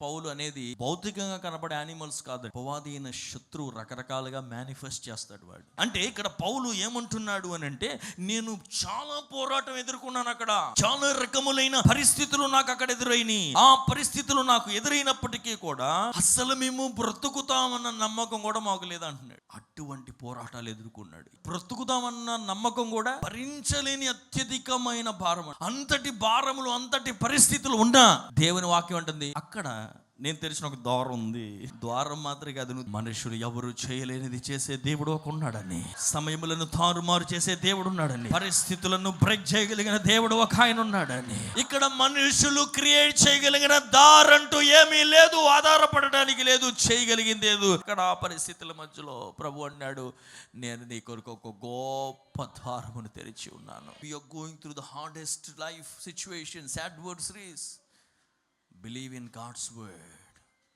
పౌలు అనేది భౌతికంగా కనబడే యానిమల్స్ కాదు, అపవాది అయిన శత్రువు రకరకాలుగా మేనిఫెస్ట్ చేస్తాడు వాడు. అంటే ఇక్కడ పౌలు ఏమంటున్నాడు అని అంటే, నేను చాలా పోరాటం ఎదుర్కొన్నాను, అక్కడ చాలా రకములైన పరిస్థితులు నాకు అక్కడ ఎదురైనాయి. ఆ పరిస్థితులు నాకు ఎదురైనప్పటికీ కూడా అస్సలు మేము బ్రతుకుతామన్న నమ్మకం కూడా మాకు లేదంటున్నాడు. అటువంటి పోరాటాలు ఎదుర్కొన్నాడు. బ్రతుకుతామన్న నమ్మకం కూడా భరించలేని అత్యధికమైన భారం, అంతటి భారములు, అంతటి పరిస్థితులు ఉన్నా దేవుని వాక్యం అంటుంది, అక్కడ నేను తెలిసిన ఒక ద్వారం ఉంది. ద్వారం మాత్రం కాదు, మనుషులు ఎవరు చేయలేనిది చేసే దేవుడు ఒక ఉన్నాడని, సమయములను తారుమారు చేసే దేవుడు ఉన్నాడని, పరిస్థితులను బ్రేక్ చేయగలిగిన దేవుడు ఒక ఆయన ఉన్నాడని. ఇక్కడ మనుషులు క్రియేట్ చేయగలిగిన దారంటూ ఏమీ లేదు, ఆధారపడడానికి లేదు, చేయగలిగింది లేదు. ఇక్కడ ఆ పరిస్థితుల మధ్యలో ప్రభు అన్నాడు, నేను నీ కొరకు ఒక గొప్ప ద్వారమును తెరిచి ఉన్నాను. We are going through the hardest life situations, adversities. Believe in God's word.